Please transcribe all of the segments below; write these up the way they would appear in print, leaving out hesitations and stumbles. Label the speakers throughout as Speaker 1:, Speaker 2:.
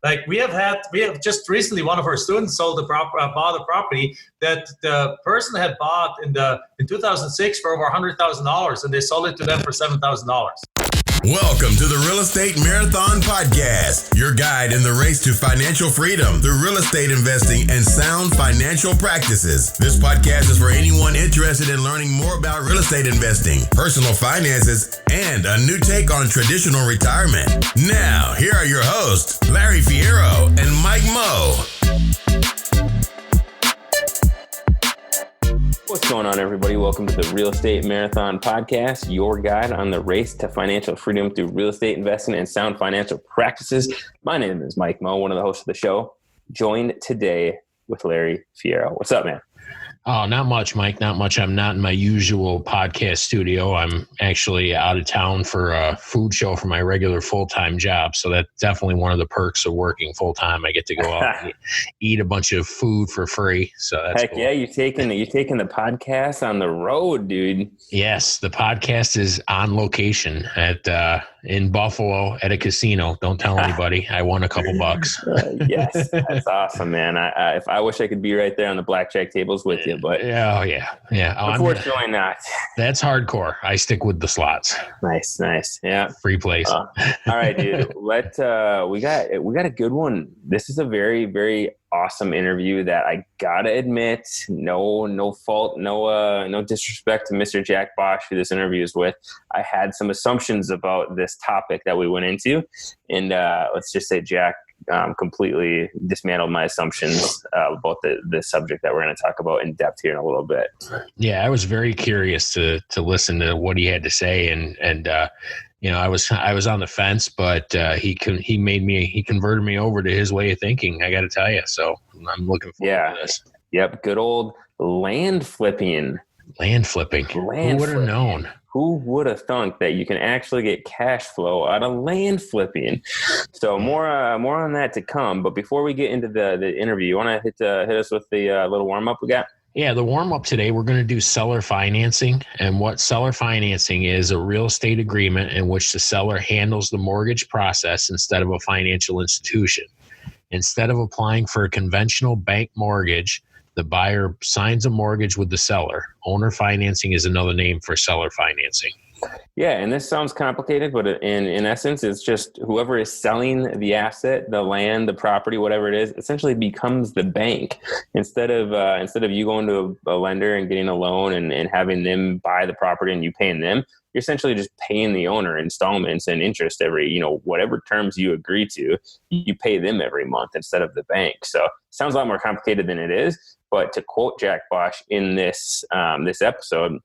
Speaker 1: Like we have just recently, one of our students bought a property that the person had bought in 2006 for over $100,000, and they sold it to them for $7,000.
Speaker 2: Welcome to the Real Estate Marathon Podcast, your guide in the race to financial freedom through real estate investing and sound financial practices. This podcast is for anyone interested in learning more about real estate investing, personal finances, and a new take on traditional retirement. Now, here are your hosts, Larry Fierro and Mike Moe.
Speaker 3: What's going on, everybody? Welcome to the Real Estate Marathon Podcast, your guide on the race to financial freedom through real estate investing and sound financial practices. My name is Mike Moe, one of the hosts of the show, joined today with Larry Fierro. What's up, man?
Speaker 4: Oh, not much, Mike. Not much. I'm not in my usual podcast studio. I'm actually out of town for a food show for my regular full-time job. So that's definitely one of the perks of working full-time. I get to go out and eat a bunch of food for free. So that's
Speaker 3: Heck
Speaker 4: cool.
Speaker 3: Yeah, you're taking the podcast on the road, dude.
Speaker 4: Yes, the podcast is on location in Buffalo at a casino. Don't tell anybody. I won a couple bucks.
Speaker 3: Yes, that's awesome, man. I wish I could be right there on the blackjack tables with you. But
Speaker 4: yeah.
Speaker 3: Unfortunately not.
Speaker 4: That's hardcore. I stick with the slots.
Speaker 3: Nice. Yeah.
Speaker 4: Free place.
Speaker 3: All right, dude. We got a good one. This is a very, very awesome interview that I gotta admit, no fault, no disrespect to Mr. Jack Bosch, who this interview is with. I had some assumptions about this topic that we went into, and let's just say Jack completely dismantled my assumptions about the subject that we're going to talk about in depth here in a little bit.
Speaker 4: Yeah, I was very curious to listen to what he had to say, and I was on the fence, but he converted me over to his way of thinking. I got to tell you, so I'm looking forward to this.
Speaker 3: Yep, good old land flipping.
Speaker 4: Who would have known?
Speaker 3: Who would have thunk that you can actually get cash flow out of land flipping? So more on that to come. But before we get into the interview, you want to hit us with the little warm up we got?
Speaker 4: Yeah, the warm up today, we're going to do seller financing. And what seller financing is, a real estate agreement in which the seller handles the mortgage process instead of a financial institution. Instead of applying for a conventional bank mortgage, the buyer signs a mortgage with the seller. Owner financing is another name for seller financing.
Speaker 3: Yeah, and this sounds complicated, but in essence, it's just whoever is selling the asset, the land, the property, whatever it is, essentially becomes the bank. Instead of you going to a lender and getting a loan and having them buy the property and you paying them, you're essentially just paying the owner installments and interest every, whatever terms you agree to, you pay them every month instead of the bank. So it sounds a lot more complicated than it is. But to quote Jack Bosch in this episode,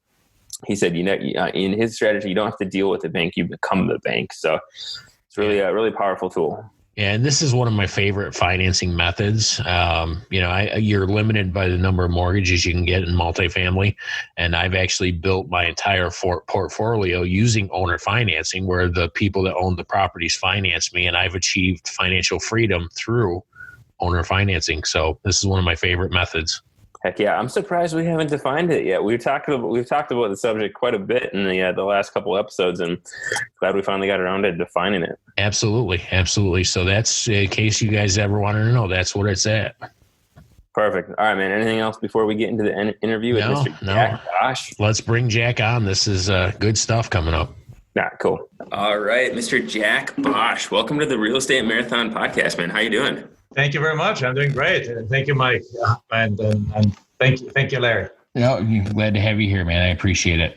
Speaker 3: he said, in his strategy, you don't have to deal with the bank, you become the bank. So it's really a really powerful tool.
Speaker 4: Yeah, and this is one of my favorite financing methods. You're limited by the number of mortgages you can get in multifamily. And I've actually built my entire portfolio using owner financing, where the people that own the properties finance me, and I've achieved financial freedom through owner financing. So this is one of my favorite methods.
Speaker 3: Heck yeah. I'm surprised we haven't defined it yet. We've talked about the subject quite a bit in the last couple episodes, and glad we finally got around to defining it.
Speaker 4: Absolutely. So that's, in case you guys ever wanted to know, that's what it's at.
Speaker 3: Perfect. All right, man. Anything else before we get into the interview with Mr. Jack Bosch?
Speaker 4: Let's bring Jack on. This is good stuff coming up.
Speaker 3: Cool. All right, Mr. Jack Bosch. Welcome to the Real Estate Marathon Podcast, man. How you doing?
Speaker 1: Thank you very much. I'm doing great. Thank you, Mike. And thank you, Larry.
Speaker 4: Glad to have you here, man. I appreciate it.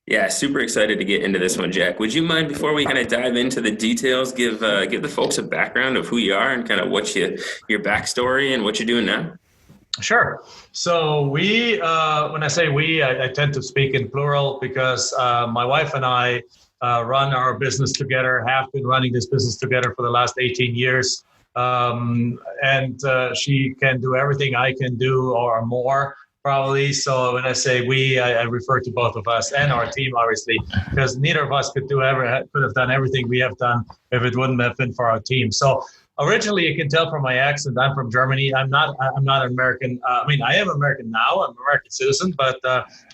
Speaker 3: Yeah, super excited to get into this one, Jack. Would you mind, before we kind of dive into the details, give the folks a background of who you are and kind of your backstory and what you're doing now?
Speaker 1: Sure. So we, when I say we, I tend to speak in plural because my wife and I run our business together, have been running this business together for the last 18 years. And she can do everything I can do or more, probably. So when I say we, I refer to both of us and our team, obviously, because neither of us could have done everything we have done if it wouldn't have been for our team. So originally, you can tell from my accent, I'm from Germany. I'm not American. I am American now. I'm an American citizen, but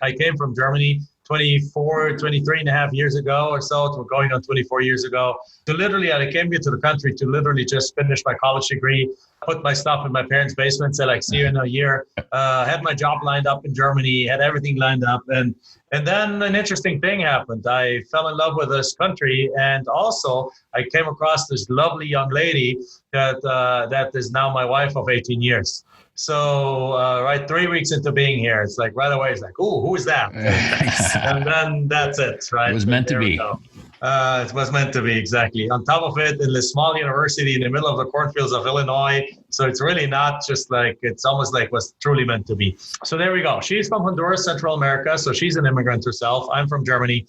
Speaker 1: I came from Germany 23 and a half years ago or so, to going on 24 years ago, to literally, I came here to the country to literally just finish my college degree, put my stuff in my parents' basement, said like, see you in a year, had my job lined up in Germany, had everything lined up. And then an interesting thing happened. I fell in love with this country. And also I came across this lovely young lady that is now my wife of 18 years. So, 3 weeks into being here, it's like right away, it's like, ooh, who is that? And then that's it, right?
Speaker 4: It was meant to be.
Speaker 1: It was meant to be, exactly. On top of it, in this small university in the middle of the cornfields of Illinois. So it's really not just like, it's almost like was truly meant to be. So there we go. She's from Honduras, Central America. So she's an immigrant herself. I'm from Germany.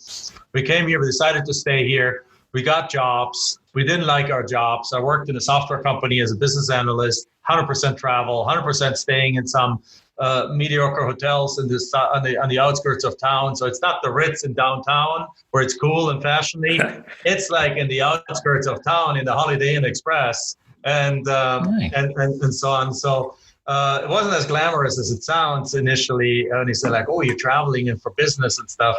Speaker 1: We came here, we decided to stay here. We got jobs. We didn't like our jobs. I worked in a software company as a business analyst, 100% travel, 100% staying in some mediocre hotels on the outskirts of town. So it's not the Ritz in downtown where it's cool and fashionly. It's like in the outskirts of town in the Holiday Inn Express and so on. So it wasn't as glamorous as it sounds initially. And he said like, oh, you're traveling and for business and stuff.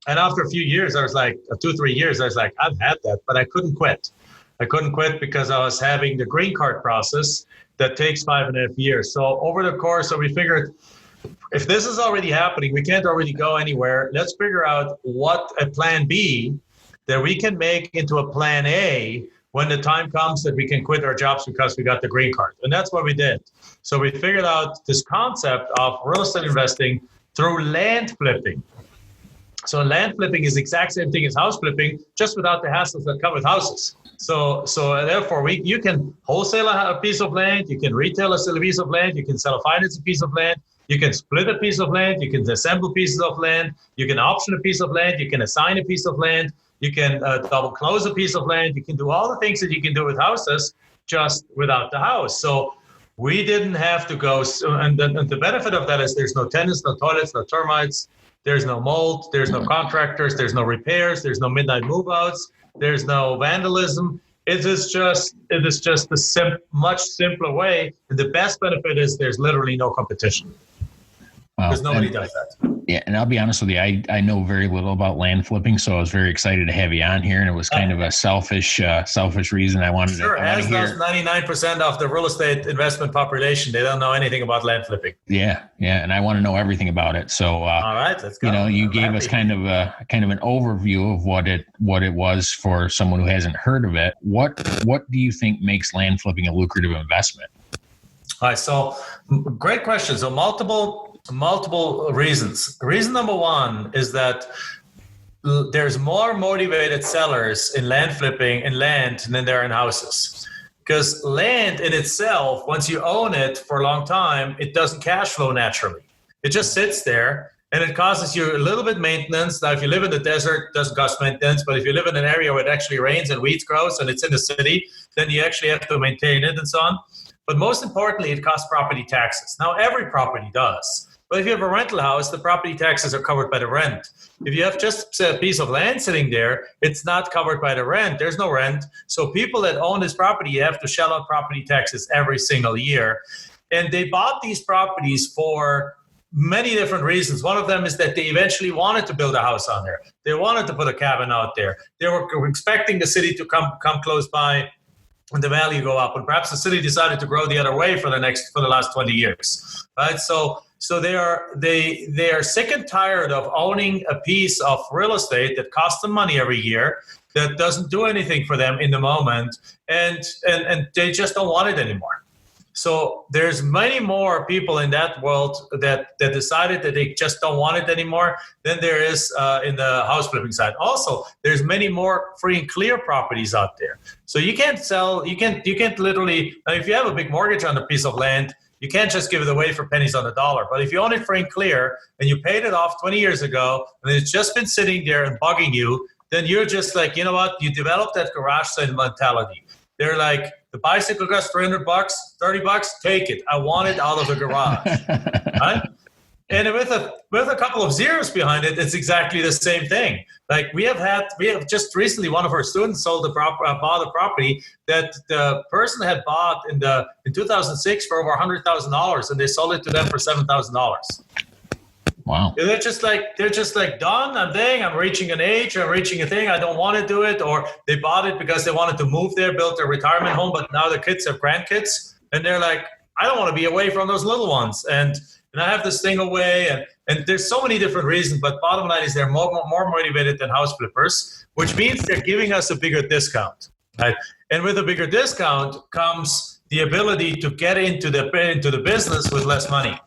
Speaker 1: And after a few years, I was like, 2-3 years, I was like, I've had that, but I couldn't quit. I couldn't quit because I was having the green card process that takes 5.5 years. So over the course, so we figured if this is already happening, we can't already go anywhere. Let's figure out what a plan B that we can make into a plan A when the time comes that we can quit our jobs because we got the green card. And that's what we did. So we figured out this concept of real estate investing through land flipping. So land flipping is the exact same thing as house flipping, just without the hassles that come with houses. So therefore, you can wholesale a piece of land, you can retail a piece of land, you can sell a finance a piece of land, you can split a piece of land, you can assemble pieces of land, you can option a piece of land, you can assign a piece of land, you can double close a piece of land, you can do all the things that you can do with houses, just without the house. So we didn't have to go, and the benefit of that is there's no tenants, no toilets, no termites. There's no mold, there's no contractors, there's no repairs, there's no midnight move-outs, there's no vandalism. It is just a much simpler way. And the best benefit is there's literally no competition. Because nobody does that.
Speaker 4: Yeah, and I'll be honest with you, I know very little about land flipping, so I was very excited to have you on here, and it was kind of a selfish reason I wanted to hear. Sure, as does 99%
Speaker 1: of the real estate investment population. They don't know anything about land flipping.
Speaker 4: Yeah, and I want to know everything about it. So,
Speaker 1: all right, let's go.
Speaker 4: You gave us kind of an overview of what it was for someone who hasn't heard of it. What do you think makes land flipping a lucrative investment?
Speaker 1: All right, so great question. So multiple reasons. Reason number one is that there's more motivated sellers in land flipping in land than there are in houses. Because land in itself, once you own it for a long time, it doesn't cash flow naturally. It just sits there and it causes you a little bit maintenance. Now, if you live in the desert, it doesn't cost maintenance. But if you live in an area where it actually rains and weeds grow and it's in the city, then you actually have to maintain it and so on. But most importantly, it costs property taxes. Now, every property does. But if you have a rental house, the property taxes are covered by the rent. If you have just a piece of land sitting there, it's not covered by the rent. There's no rent. So people that own this property have to shell out property taxes every single year. And they bought these properties for many different reasons. One of them is that they eventually wanted to build a house on there. They wanted to put a cabin out there. They were expecting the city to come close by and the value go up. And perhaps the city decided to grow the other way for the last 20 years. Right? So they are sick and tired of owning a piece of real estate that costs them money every year, that doesn't do anything for them in the moment, and they just don't want it anymore. So there's many more people in that world that decided that they just don't want it anymore than there is in the house flipping side. Also, there's many more free and clear properties out there. So you can't literally, if you have a big mortgage on a piece of land, you can't just give it away for pennies on the dollar. But if you own it free and clear and you paid it off 20 years ago and it's just been sitting there and bugging you, then you're just like, you know what? You develop that garage sale mentality. They're like, the bicycle costs $300, $30, take it. I want it out of the garage. Right? And with a couple of zeros behind it, it's exactly the same thing. Like we have just recently, one of our students bought a property that the person had bought in 2006 for over $100,000, and they sold it to them for $7,000.
Speaker 4: Wow.
Speaker 1: They're just like done. I'm reaching an age. I'm reaching a thing. I don't want to do it. Or they bought it because they wanted to move there, built their retirement home, but now the kids have grandkids, and they're like, I don't want to be away from those little ones, and I have this thing away, and there's so many different reasons. But bottom line is they're more motivated than house flippers, which means they're giving us a bigger discount, right? And with a bigger discount comes the ability to get into the business with less money.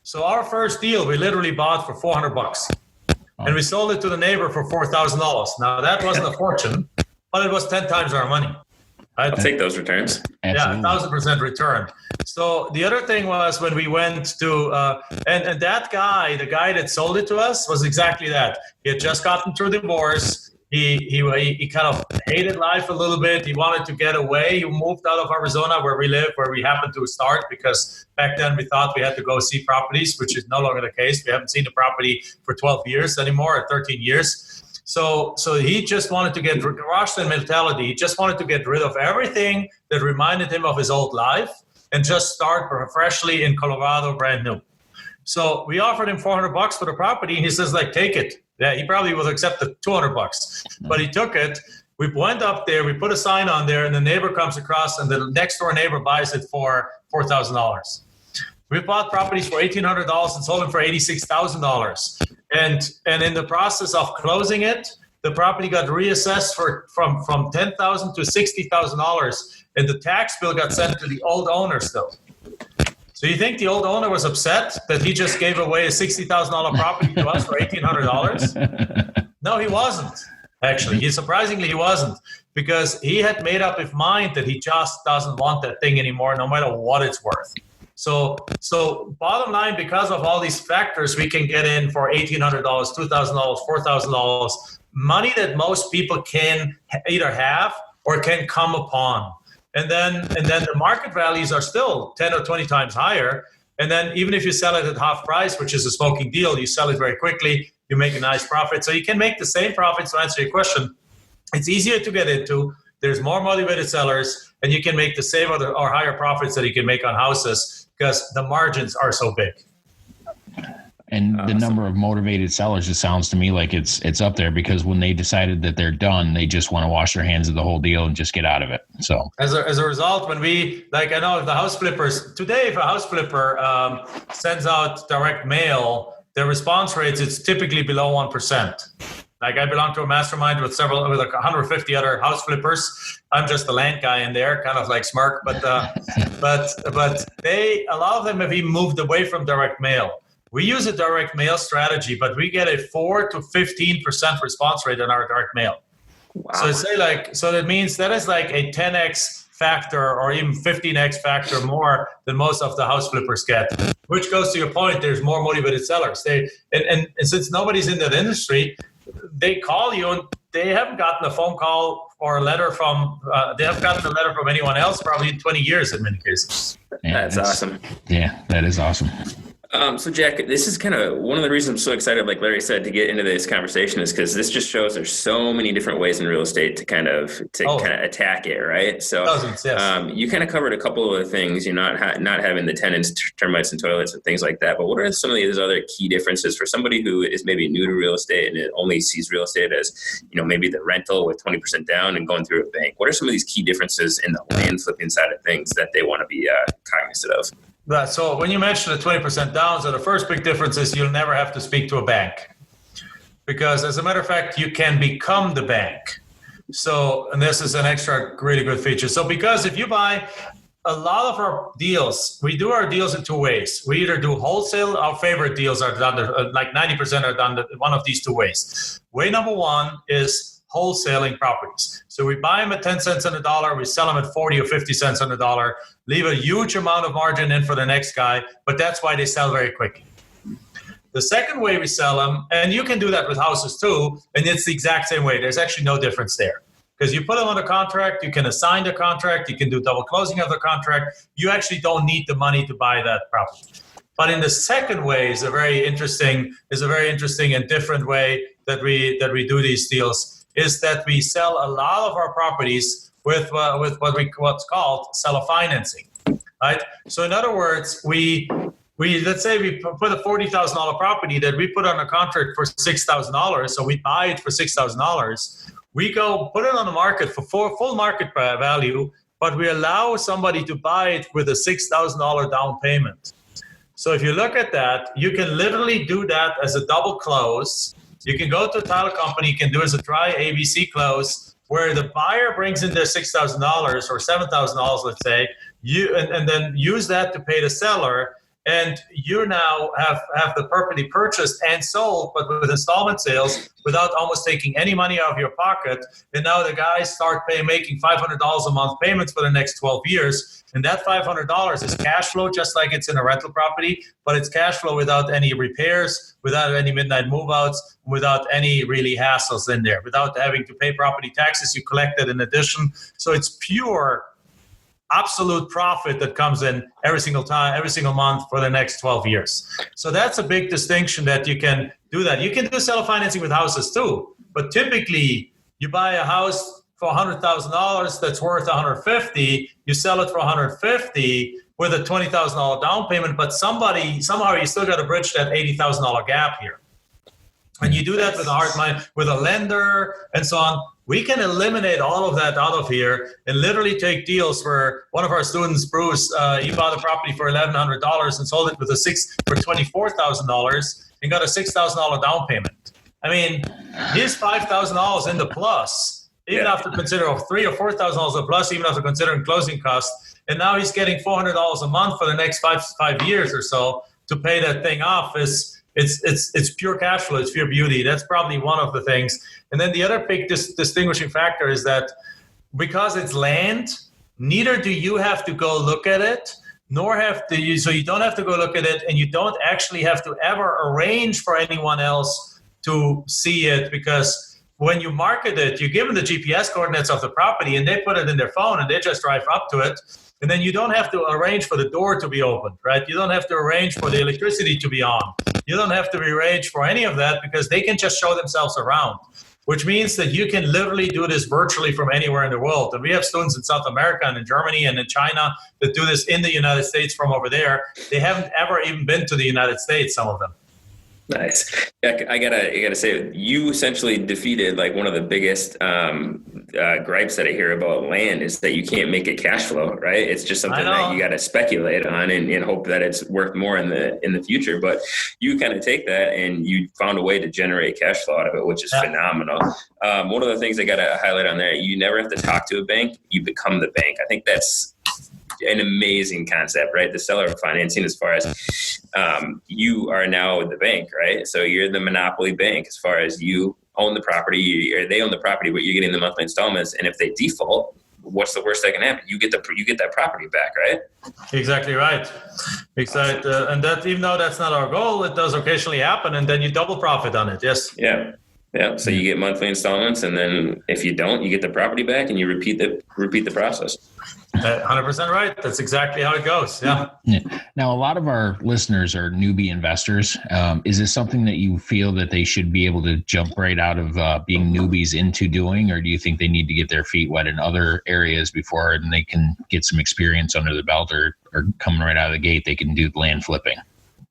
Speaker 1: So our first deal, we literally bought for $400, and we sold it to the neighbor for $4,000. Now that wasn't a fortune, but it was 10 times our money. Right?
Speaker 3: I'll take those returns.
Speaker 4: Absolutely.
Speaker 1: Yeah, 1,000% return. So the other thing was when we went to, and that guy, the guy that sold it to us, was exactly that. He had just gotten through divorce. He kind of hated life a little bit. He wanted to get away. He moved out of Arizona, where we live, where we happened to start, because back then we thought we had to go see properties, which is no longer the case. We haven't seen a property for 12 years anymore, or 13 years. So he just wanted to get Russian mentality. He just wanted to get rid of everything that reminded him of his old life and just start freshly in Colorado, brand new. So we offered him $400 for the property, and he says, like, take it. Yeah, he probably would accept the $200, but he took it. We went up there, we put a sign on there, and the neighbor comes across, and the next door neighbor buys it for $4,000. We bought properties for $1,800 and sold them for $86,000. And in the process of closing it, the property got reassessed from $10,000 to $60,000, and the tax bill got sent to the old owner still. So you think the old owner was upset that he just gave away a $60,000 property to us for $1,800? No, he wasn't. Actually, he wasn't, because he had made up his mind that he just doesn't want that thing anymore, no matter what it's worth. So bottom line, because of all these factors, we can get in for $1,800, $2,000, $4,000, money that most people can either have or can come upon. And then the market values are still 10 or 20 times higher. And then even if you sell it at half price, which is a smoking deal, you sell it very quickly, you make a nice profit. So you can make the same profits. To answer your question, it's easier to get into. There's more motivated sellers, and you can make the same or higher profits that you can make on houses because the margins are so big.
Speaker 4: And the number of motivated sellers, it sounds to me like it's up there, because when they decided that they're done, they just want to wash their hands of the whole deal and just get out of it. So
Speaker 1: as a result, when we, I know the house flippers today, if a house flipper sends out direct mail, their response rates, it's typically below 1%. Like, I belong to a mastermind with 150 other house flippers. I'm just the land guy in there, kind of like smirk, but a lot of them have even moved away from direct mail. We use a direct mail strategy, but we get a 4 to 15% response rate on our direct mail. Wow. So that means that is like a 10x factor or even 15x factor more than most of the house flippers get. Which goes to your point, there's more motivated sellers. And since nobody's in that industry, they call you and they haven't gotten a phone call or a letter from anyone else probably in 20 years in many cases.
Speaker 3: Yeah, that's awesome.
Speaker 4: Yeah, that is awesome.
Speaker 3: So Jack, this is kind of one of the reasons I'm so excited, like Larry said, to get into this conversation is because this just shows there's so many different ways in real estate to kind of attack it, right? So you kind of covered a couple of the things, you're not having the tenants, termites, and toilets and things like that. But what are some of these other key differences for somebody who is maybe new to real estate and it only sees real estate as, maybe the rental with 20% down and going through a bank? What are some of these key differences in the land flipping side of things that they want to be cognizant of?
Speaker 1: So when you mention the 20% down, so the first big difference is you'll never have to speak to a bank, because as a matter of fact, you can become the bank. So, and this is an extra really good feature. So because if you buy a lot of our deals, we do our deals in two ways. We either do wholesale, our favorite deals are done, like 90% are done one of these two ways. Way number one is wholesaling properties. So we buy them at 10 cents on the dollar, we sell them at 40 or 50 cents on the dollar, leave a huge amount of margin in for the next guy, but that's why they sell very quickly. The second way we sell them, and you can do that with houses too, and it's the exact same way. There's actually no difference there. Because you put them on a contract, you can assign the contract, you can do double closing of the contract. You actually don't need the money to buy that property. But in the second way is a very interesting and different way that we do these deals, is that we sell a lot of our properties with what's called seller financing, right? So in other words, we let's say we put a $40,000 property that we put on a contract for $6,000. So we buy it for $6,000. We go put it on the market for full market value, but we allow somebody to buy it with a $6,000 down payment. So if you look at that, you can literally do that as a double close. You can go to a title company, you can do it as a dry ABC close, where the buyer brings in their $6,000 or $7,000, let's say, and then use that to pay the seller. And you now have the property purchased and sold, but with installment sales without almost taking any money out of your pocket. And now the guys start making $500 a month payments for the next 12 years. And that $500 is cash flow, just like it's in a rental property, but it's cash flow without any repairs, without any midnight move-outs, without any really hassles in there, without having to pay property taxes you collected in addition. So it's pure absolute profit that comes in every single time, every single month for the next 12 years. So that's a big distinction that you can do that. You can do seller financing with houses too, but typically you buy a house for $100,000 that's worth $150,000, you sell it for $150,000 with a $20,000 down payment, but somehow you still got to bridge that $80,000 gap here. And you do that with a hard money, with a lender and so on. We can eliminate all of that out of here and literally take deals where one of our students, Bruce, he bought a property for $1,100 and sold it with for $24,000 and got a $6,000 down payment. I mean, he's $5,000 in the plus, even after considering $3,000 or $4,000 a plus, even after considering closing costs. And now he's getting $400 a month for the next five years or so to pay that thing off. It's pure cash flow. It's pure beauty. That's probably one of the things. And then the other big distinguishing factor is that because it's land, neither do you have to go look at it, nor have to you. So you don't have to go look at it, and you don't actually have to ever arrange for anyone else to see it, because when you market it, you give them the GPS coordinates of the property, and they put it in their phone, and they just drive up to it. And then you don't have to arrange for the door to be opened, right? You don't have to arrange for the electricity to be on. You don't have to arrange for any of that, because they can just show themselves around, which means that you can literally do this virtually from anywhere in the world. And we have students in South America and in Germany and in China that do this in the United States from over there. They haven't ever even been to the United States, some of them.
Speaker 3: Nice. I gotta say, you essentially defeated like one of the biggest gripes that I hear about land is that you can't make it cash flow, right? It's just something that you got to speculate on and hope that it's worth more in the future. But you kind of take that and you found a way to generate cash flow out of it, which is phenomenal. One of the things I got to highlight on there, you never have to talk to a bank; you become the bank. I think that's an amazing concept, right? The seller financing, as far as you are now the bank, right? So you're the monopoly bank as far as you own the property, or they own the property, but you're getting the monthly installments. And if they default, what's the worst that can happen? You get that property back, right?
Speaker 1: Exactly right. Exactly. And that, even though that's not our goal, it does occasionally happen, and then you double profit on it. Yes.
Speaker 3: Yeah. Yeah. So you get monthly installments, and then if you don't, you get the property back, and you repeat the process.
Speaker 1: 100% right. That's exactly how it goes. Yeah.
Speaker 4: Now, a lot of our listeners are newbie investors. Is this something that you feel that they should be able to jump right out of being newbies into doing, or do you think they need to get their feet wet in other areas before and they can get some experience under the belt, or coming right out of the gate, they can do land flipping?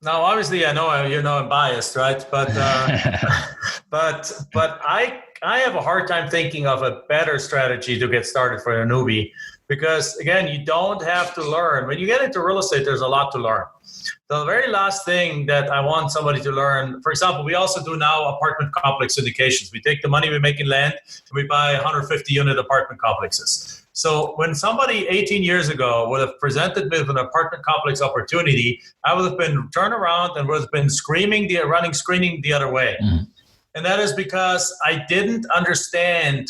Speaker 1: Now, obviously, I know I'm biased, right? But but I have a hard time thinking of a better strategy to get started for a newbie. Because again, you don't have to learn. When you get into real estate, there's a lot to learn. The very last thing that I want somebody to learn, for example, we also do now apartment complex syndications. We take the money we make in land and we buy 150 unit apartment complexes. So when somebody 18 years ago would have presented me with an apartment complex opportunity, I would have been turned around and would have been screaming the other way. Mm. And that is because I didn't understand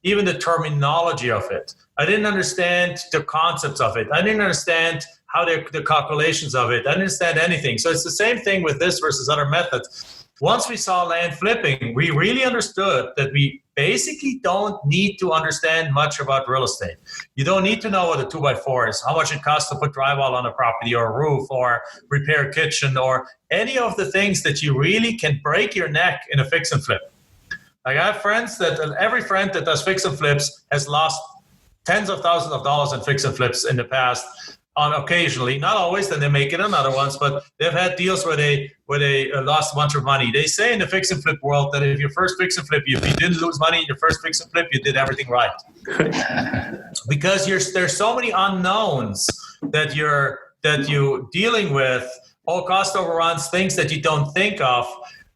Speaker 1: even the terminology of it. I didn't understand the concepts of it. I didn't understand how the calculations of it. I didn't understand anything. So it's the same thing with this versus other methods. Once we saw land flipping, we really understood that we basically don't need to understand much about real estate. You don't need to know what a 2x4 is, how much it costs to put drywall on a property or a roof or repair a kitchen or any of the things that you really can break your neck in a fix and flip. Like I have every friend that does fix and flips has lost tens of thousands of dollars in fix and flips in the past on occasionally, not always, then they make it on other ones, but they've had deals where they lost a bunch of money. They say in the fix and flip world that if your first fix and flip, if you didn't lose money in your first fix and flip, you did everything right. Because there's so many unknowns that you're dealing with, all cost overruns, things that you don't think of.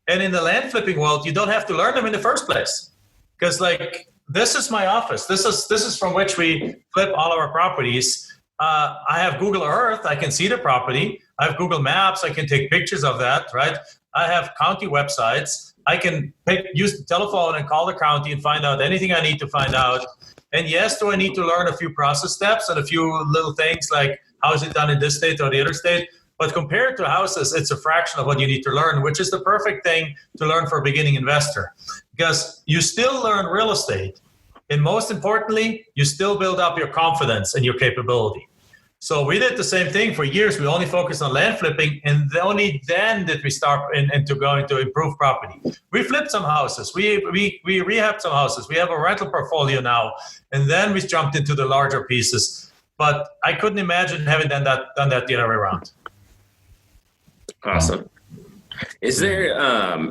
Speaker 1: And in the land flipping world, you don't have to learn them in the first place. Because like, this is my office. This is from which we flip all of our properties. I have Google Earth. I can see the property. I have Google Maps. I can take pictures of that, right? I have county websites. I can use the telephone and call the county and find out anything I need to find out. And yes, do I need to learn a few process steps and a few little things like how is it done in this state or the other state? But compared to houses, it's a fraction of what you need to learn, which is the perfect thing to learn for a beginning investor. Because you still learn real estate. And most importantly, you still build up your confidence and your capability. So we did the same thing for years. We only focused on land flipping, and only then did we start into going to improve property. We flipped some houses. We rehabbed some houses. We have a rental portfolio now, and then we jumped into the larger pieces. But I couldn't imagine having done that the other way around.
Speaker 3: Awesome. Is there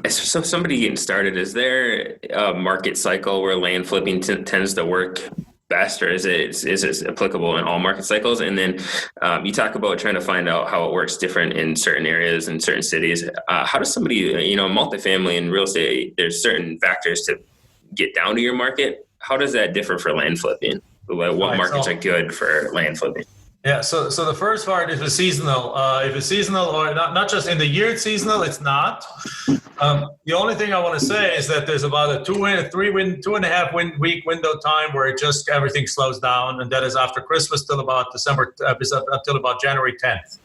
Speaker 3: so somebody getting started? Is there a market cycle where land flipping tends to work best, or is it applicable in all market cycles? And then you talk about trying to find out how it works different in certain areas and certain cities. How does somebody, multifamily and real estate, there's certain factors to get down to your market. How does that differ for land flipping? What markets are good for land flipping?
Speaker 1: Yeah, so the first part is seasonal. If it's seasonal or not just in the year it's seasonal, it's not. The only thing I want to say is that there's about a 2.5 week window time where everything slows down, and that is after Christmas till about until about January 10th.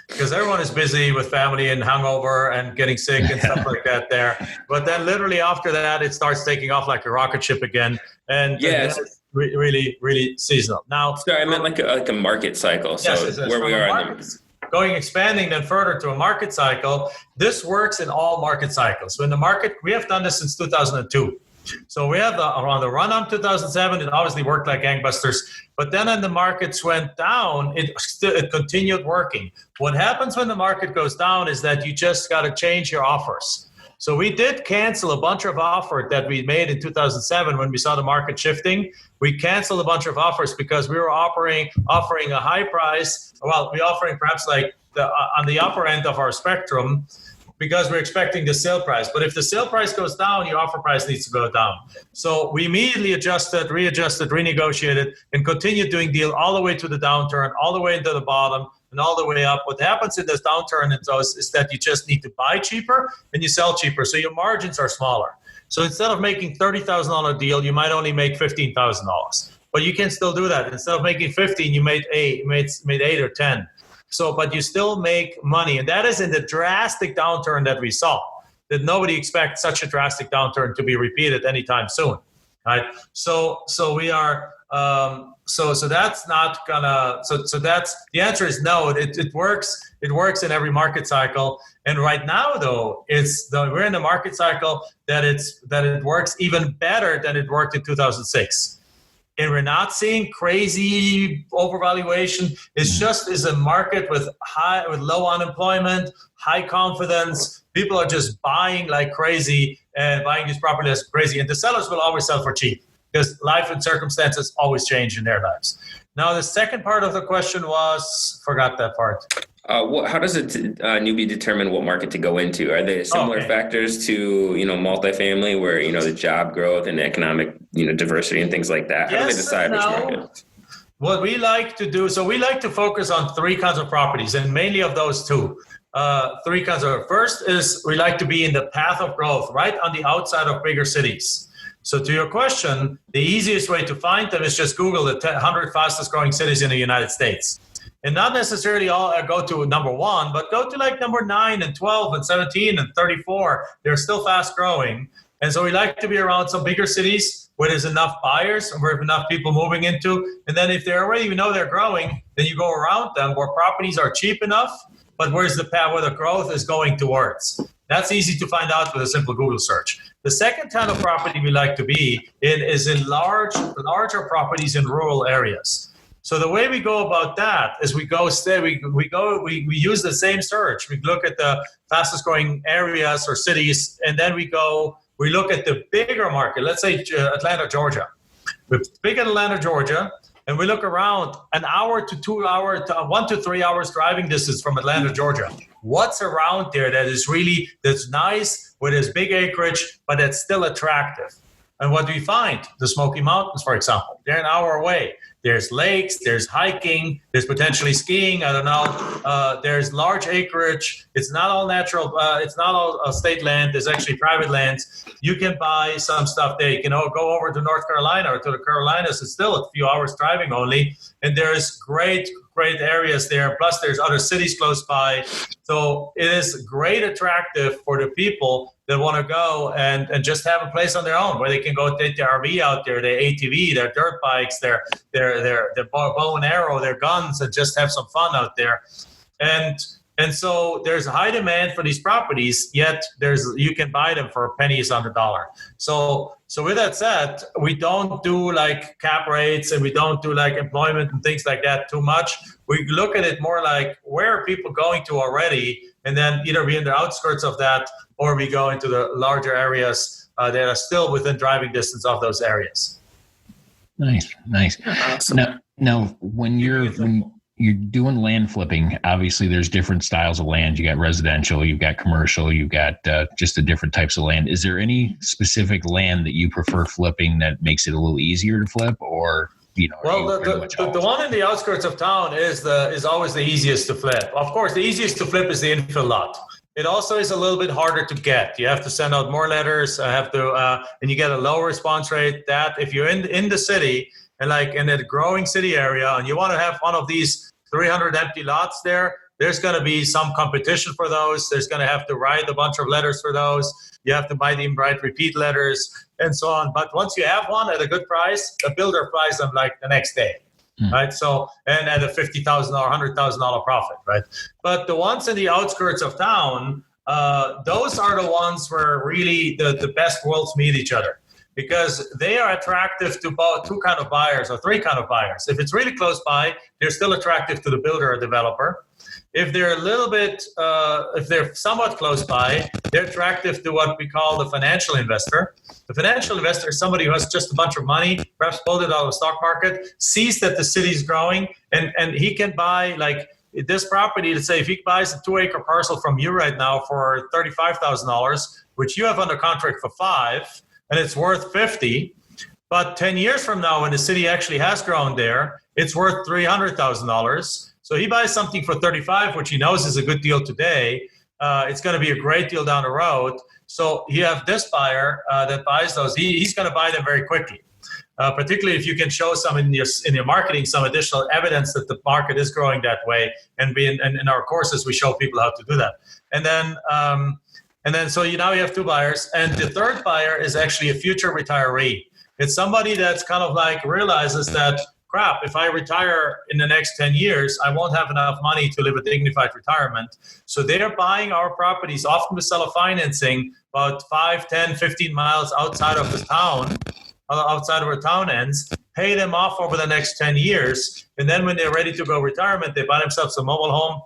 Speaker 1: Because everyone is busy with family and hungover and getting sick and stuff like that there. But then literally after that, it starts taking off like a rocket ship again. And it's really, really seasonal. Now,
Speaker 3: sorry, I meant like a market cycle. So yes, where we are
Speaker 1: expanding then further to a market cycle, this works in all market cycles. When the market, we have done this since 2002. So we have around the run-up 2007, it obviously worked like gangbusters. But then when the markets went down, it continued working. What happens when the market goes down is that you just got to change your offers. So we did cancel a bunch of offers that we made in 2007 when we saw the market shifting. We canceled a bunch of offers because we were offering a high price. Well, we're offering perhaps like on the upper end of our spectrum, because we're expecting the sale price. But if the sale price goes down, your offer price needs to go down. So we immediately adjusted, readjusted, renegotiated, and continued doing deal all the way to the downturn, all the way into the bottom, and all the way up. What happens in this downturn is that you just need to buy cheaper and you sell cheaper. So your margins are smaller. So instead of making $30,000 deal, you might only make $15,000. But you can still do that. Instead of making 15, you made 8 or 10. So, but you still make money. And that is in the drastic downturn that we saw, that nobody expects such a drastic downturn to be repeated anytime soon, right? So we are, so that's not gonna, so that's, the answer is no, it works in every market cycle. And right now though, we're in a market cycle that it works even better than it worked in 2006. And we're not seeing crazy overvaluation. It's just a market with low unemployment, high confidence. People are just buying like crazy and buying these properties like crazy. And the sellers will always sell for cheap because life and circumstances always change in their lives. Now, the second part of the question was, forgot that part.
Speaker 3: How does a newbie determine what market to go into? Are there similar factors to, multifamily where, the job growth and economic, diversity and things like that? How do they decide which market?
Speaker 1: What we like to do, so we like to focus on 3 kinds of properties, and mainly of those 2. 3 kinds of, first is we like to be in the path of growth, right on the outside of bigger cities. So to your question, the easiest way to find them is just Google the 100 fastest growing cities in the United States. And not necessarily all go to number 1, but go to like number 9 and 12 and 17 and 34. They're still fast growing. And so we like to be around some bigger cities where there's enough buyers and where there's enough people moving into. And then if they already know they're growing, then you go around them where properties are cheap enough, but where's the path where the growth is going towards. That's easy to find out with a simple Google search. The second kind of property we like to be in is in larger properties in rural areas. So the way we go about that is we use the same search. We look at the fastest growing areas or cities, and then we look at the bigger market. Let's say Atlanta, Georgia. We're big in Atlanta, Georgia, and we look around an hour to 2 hours, 1 to 3 hours driving distance from Atlanta, Georgia. What's around there that's nice, with its big acreage, but that's still attractive? And what do we find? The Smoky Mountains, for example. They're an hour away. There's lakes, there's hiking, there's potentially skiing, I don't know. There's large acreage. It's not all natural, it's not all state land. There's actually private lands. You can buy some stuff there. You can go over to North Carolina or to the Carolinas. It's still a few hours driving only. And there's great areas there. Plus there's other cities close by. So it is great attractive for the people that want to go and just have a place on their own where they can go take their RV out there, their ATV, their dirt bikes, their bow and arrow, their guns, and just have some fun out there. And so there's a high demand for these properties, yet you can buy them for pennies on the dollar. So with that said, we don't do like cap rates and we don't do like employment and things like that too much. We look at it more like where are people going to already, and then either be in the outskirts of that or we go into the larger areas that are still within driving distance of those areas.
Speaker 4: Nice.
Speaker 1: Awesome.
Speaker 4: Now when you're doing land flipping, obviously there's different styles of land. You got residential, you've got commercial, you've got just the different types of land. Is there any specific land that you prefer flipping that makes it a little easier to flip, or
Speaker 1: well, the one in the outskirts of town is always the easiest to flip. Of course, the easiest to flip is the infill lot. It also is a little bit harder to get. You have to send out more letters. And you get a low response rate. That if you're in the city and like in a growing city area, and you want to have one of these 300 empty lots there's going to be some competition for those. There's going to have to write a bunch of letters for those. You have to write repeat letters and so on. But once you have one at a good price, the builder buys them like the next day. Right. So, and at a $50,000, $100,000 profit. Right. But the ones in the outskirts of town, those are the ones where really the best worlds meet each other, because they are attractive to both two kind of buyers or three kind of buyers. If it's really close by, they're still attractive to the builder or developer. If they're if they're somewhat close by, they're attractive to what we call the financial investor. The financial investor is somebody who has just a bunch of money, perhaps pulled it out of the stock market, sees that the city is growing, and he can buy like this property. Let's say if he buys a 2-acre parcel from you right now for $35,000, which you have under contract for $5,000, and it's worth $50,000. But 10 years from now, when the city actually has grown there, it's worth $300,000. So he buys something for $35,000, which he knows is a good deal today. It's going to be a great deal down the road. So you have this buyer that buys those. He's going to buy them very quickly, particularly if you can show some in your marketing some additional evidence that the market is growing that way. And in our courses, we show people how to do that. And then so now you have two buyers, and the third buyer is actually a future retiree. It's somebody that's kind of like realizes that, crap, if I retire in the next 10 years, I won't have enough money to live a dignified retirement. So they're buying our properties, often with seller financing, about 5, 10, 15 miles outside of the town, outside of our town ends, pay them off over the next 10 years. And then when they're ready to go retirement, they buy themselves a mobile home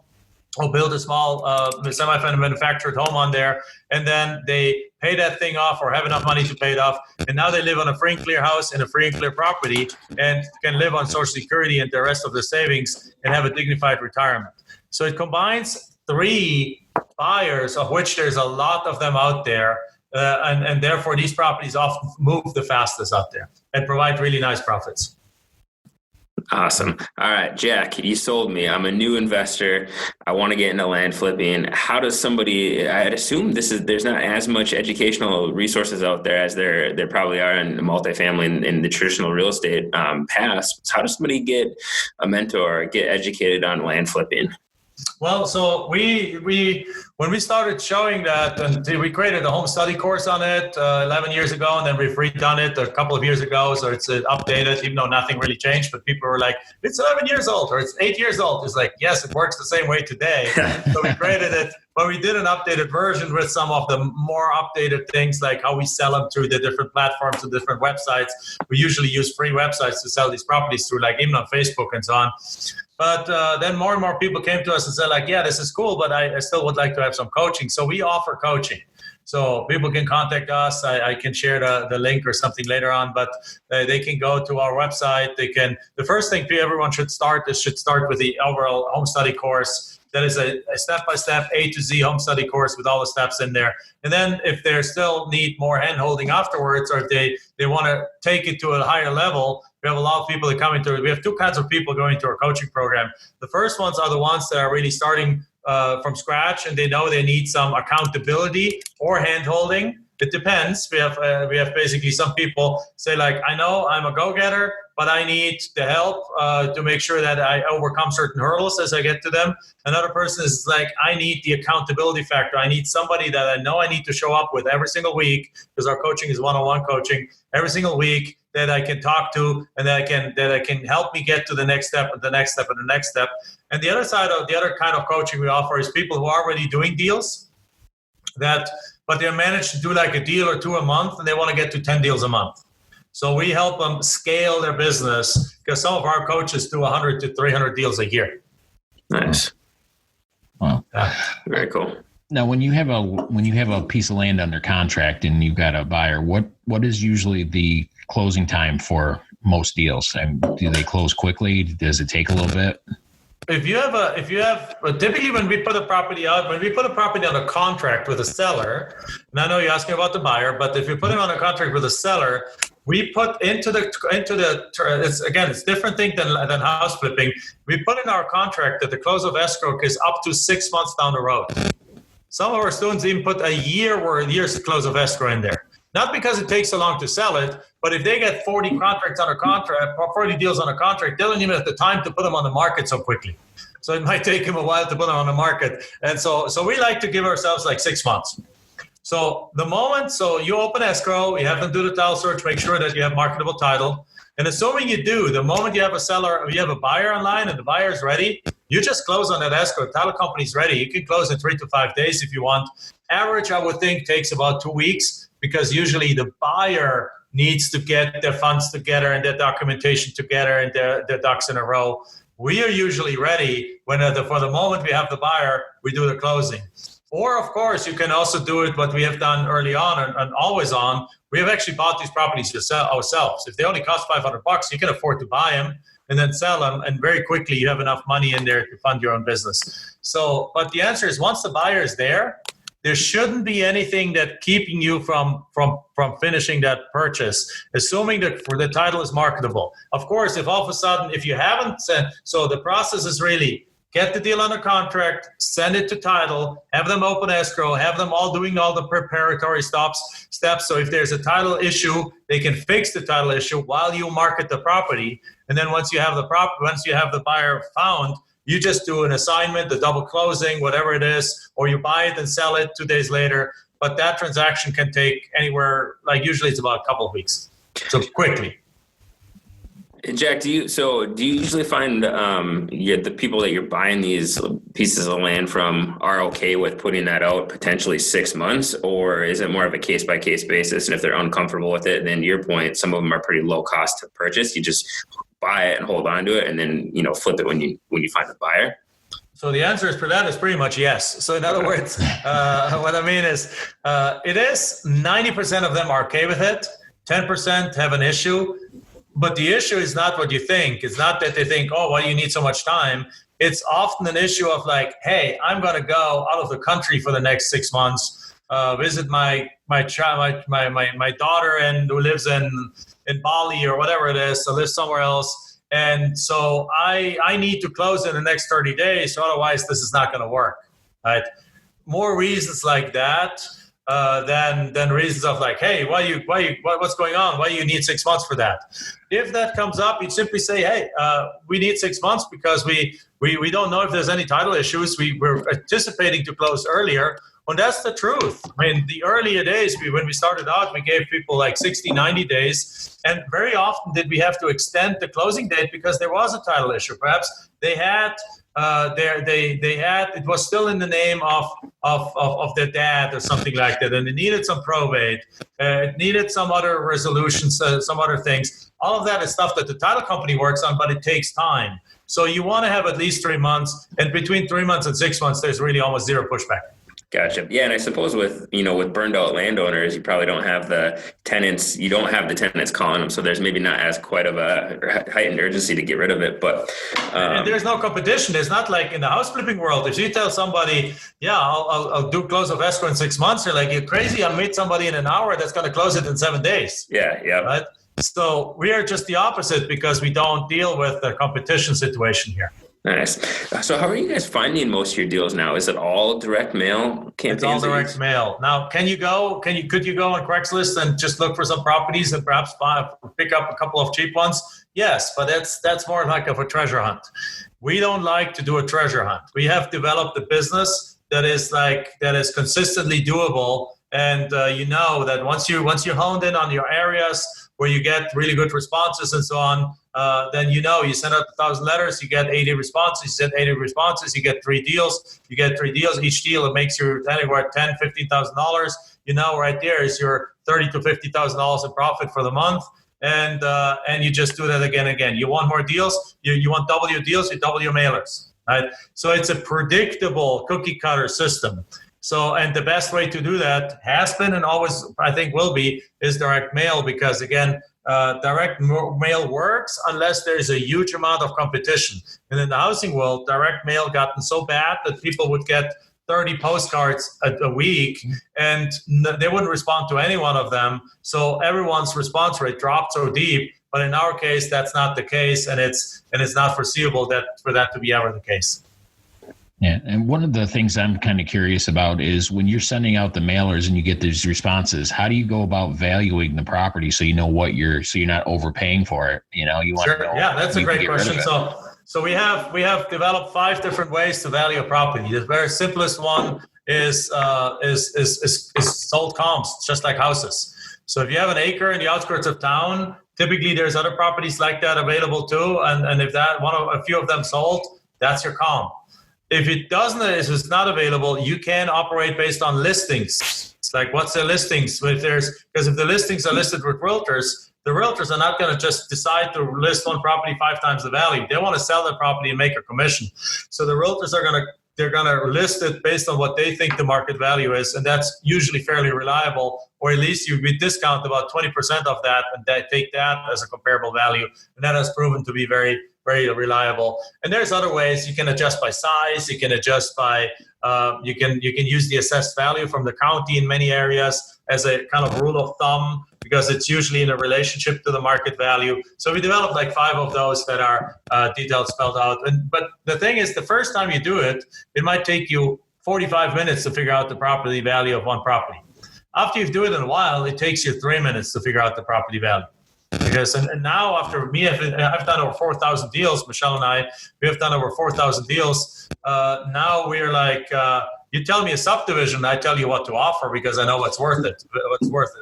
Speaker 1: or build a small semi-manufactured home on there. And then they pay that thing off or have enough money to pay it off. And now they live on a free and clear house in a free and clear property and can live on Social Security and the rest of their savings and have a dignified retirement. So it combines three buyers, of which there's a lot of them out there. And therefore, these properties often move the fastest out there and provide really nice profits.
Speaker 3: Awesome. All right, Jack, you sold me. I'm a new investor. I want to get into land flipping. How does somebody, I'd assume there's not as much educational resources out there as there probably are in multifamily in the traditional real estate past. How does somebody get a mentor, get educated on land flipping?
Speaker 1: Well, so we when we started showing that, and we created a home study course on it 11 years ago, and then we've redone it a couple of years ago, so it's updated, even though nothing really changed. But people were like, "It's 11 years old," or "It's 8 years old." It's like, yes, it works the same way today. So we created it, but we did an updated version with some of the more updated things, like how we sell them through the different platforms and different websites. We usually use free websites to sell these properties through, like even on Facebook and so on. But then more and more people came to us and said, like, yeah, this is cool, but I still would like to have some coaching. So we offer coaching. So people can contact us. I can share the link or something later on, but they can go to our website. The first thing everyone should start with the overall home study course. That is a step-by-step A to Z home study course with all the steps in there. And then if they still need more hand-holding afterwards, or if they want to take it to a higher level, we have a lot of people that come into it. We have two kinds of people going to our coaching program. The first ones are the ones that are really starting from scratch, and they know they need some accountability or hand-holding. It depends. We have basically some people say, like, I know I'm a go-getter, but I need the help to make sure that I overcome certain hurdles as I get to them. Another person is like, I need the accountability factor. I need somebody that I know I need to show up with every single week, because our coaching is one-on-one coaching, every single week, that I can talk to, and that I can help me get to the next step and the next step and the next step. And the other kind of coaching we offer is people who are already doing deals, but they managed to do like a deal or two a month, and they want to get to 10 deals a month. So we help them scale their business, because some of our coaches do 100 to 300 deals a year.
Speaker 3: Nice.
Speaker 4: Wow.
Speaker 3: Very cool.
Speaker 4: Now, when you have a piece of land under contract and you've got a buyer, what is usually the closing time for most deals? And do they close quickly? Does it take a little bit?
Speaker 1: If you have typically when we put a property on a contract with a seller, and I know you're asking about the buyer, but if you put it on a contract with a seller, we put it's different thing than house flipping. We put in our contract that the close of escrow is up to 6 months down the road. Some of our students even put a year's close of escrow in there. Not because it takes so long to sell it, but if they get 40 contracts on a contract, or 40 deals on a contract, they don't even have the time to put them on the market so quickly. So it might take them a while to put them on the market. And so we like to give ourselves like 6 months. So you open escrow, you have them do the title search, make sure that you have marketable title. And assuming you do, the moment you have you have a buyer online and the buyer is ready, you just close on that escrow. Title company's ready. You can close in 3 to 5 days if you want. Average, I would think, takes about 2 weeks, because usually the buyer needs to get their funds together and their documentation together and their ducks in a row. We are usually ready for the moment we have the buyer, we do the closing. Or, of course, you can also do it, what we have done early on and always on. We have actually bought these properties ourselves. If they only cost $500, you can afford to buy them and then sell them, and very quickly you have enough money in there to fund your own business. So, but the answer is, once the buyer is there shouldn't be anything that keeping you from finishing that purchase, assuming that the title is marketable. Of course, if all of a sudden, if you haven't so the process is really get the deal under contract, send it to title, have them open escrow, have them all doing all the preparatory steps. So if there's a title issue, they can fix the title issue while you market the property. And then once you have the buyer found, you just do an assignment, a double closing, whatever it is, or you buy it and sell it 2 days later. But that transaction can take anywhere, like usually it's about a couple of weeks. So quickly.
Speaker 3: Jack, do you usually find the people that you're buying these pieces of land from are okay with putting that out potentially 6 months, or is it more of a case-by-case basis? And if they're uncomfortable with it, then to your point, some of them are pretty low cost to purchase. You just buy it and hold on to it, and then flip it when you find a buyer.
Speaker 1: So the answer for that is pretty much yes. So in other words, what I mean is, it is 90% of them are okay with it. 10% have an issue. But the issue is not what you think. It's not that they think, oh, why do you need so much time? It's often an issue of like, hey, I'm going to go out of the country for the next 6 months, visit my daughter who lives in Bali or whatever it is, so lives somewhere else. And so I need to close in the next 30 days, so otherwise this is not going to work, right? More reasons like that. than reasons of like, hey, what's going on? Why do you need 6 months for that? If that comes up, you'd simply say, hey, we need 6 months because we don't know if there's any title issues. We're anticipating to close earlier. Well, that's the truth. I mean, the earlier days, when we started out, we gave people like 60, 90 days. And very often did we have to extend the closing date because there was a title issue. Perhaps they had, it was still in the name of their dad or something like that. And it needed some probate. It needed some other resolutions, some other things. All of that is stuff that the title company works on, but it takes time. So you want to have at least 3 months. And between 3 months and 6 months, there's really almost zero pushback.
Speaker 3: Gotcha. Yeah. And I suppose with burned out landowners, you probably don't have the tenants calling them. So there's maybe not as quite of a heightened urgency to get rid of it. But
Speaker 1: and there's no competition. There's not like in the house flipping world. If you tell somebody, yeah, I'll do close of escrow in 6 months, you're like, you're crazy. I'll meet somebody in an hour that's going to close it in 7 days.
Speaker 3: Yeah. Yeah.
Speaker 1: Right. So we are just the opposite because we don't deal with the competition situation here.
Speaker 3: Nice. So how are you guys finding most of your deals now? Is it all direct mail campaigns?
Speaker 1: It's all direct mail. Now, could you go on Craigslist and just look for some properties and perhaps pick up a couple of cheap ones? Yes, but that's more like of a treasure hunt. We don't like to do a treasure hunt. We have developed a business that is consistently doable. And that once you honed in on your areas where you get really good responses and so on, then you send out 1,000 letters, you get 80 responses, you send 80 responses, you get 3 deals. You get 3 deals. Each deal, it makes you anywhere $10,000, $15,000. Right there is your $30,000 to $50,000 in profit for the month. And you just do that again and again. You want more deals? You want double your deals, you double your mailers. Right? So it's a predictable cookie cutter system. So, and the best way to do that has been and always, I think, will be, is direct mail because, again, direct mail works unless there's a huge amount of competition. And in the housing world, direct mail gotten so bad that people would get 30 postcards a week and they wouldn't respond to any one of them. So everyone's response rate dropped so deep. But in our case, that's not the case, and it's not foreseeable for that to be ever the case.
Speaker 4: Yeah. And one of the things I'm kind of curious about is when you're sending out the mailers and you get these responses, how do you go about valuing the property so you know so you're not overpaying for it? You want
Speaker 1: sure.
Speaker 4: to know.
Speaker 1: Yeah, that's a great question. So we have developed 5 different ways to value a property. The very simplest one is sold comps, just like houses. So if you have an acre in the outskirts of town, typically there's other properties like that available too. And if a few of them sold, that's your comp. If it doesn't, if it's not available, you can operate based on listings. It's like, what's the listings? Because if the listings are listed with realtors, the realtors are not going to just decide to list one property 5 times the value. They want to sell the property and make a commission. So the realtors are going to list it based on what they think the market value is, and that's usually fairly reliable, or at least you would discount about 20% of that, and they take that as a comparable value, and that has proven to be very, very reliable. And there's other ways. You can adjust by size. You can adjust by you can use the assessed value from the county in many areas as a kind of rule of thumb, because it's usually in a relationship to the market value. So we developed like 5 of those that are detailed, spelled out. But the thing is, the first time you do it, it might take you 45 minutes to figure out the property value of one property. After you do it in a while, it takes you 3 minutes to figure out the property value. Because and now after me, I've done over 4,000 deals. Michelle and I, we have done over 4,000 deals. Now we're like, you tell me a subdivision, I tell you what to offer because I know what's worth it.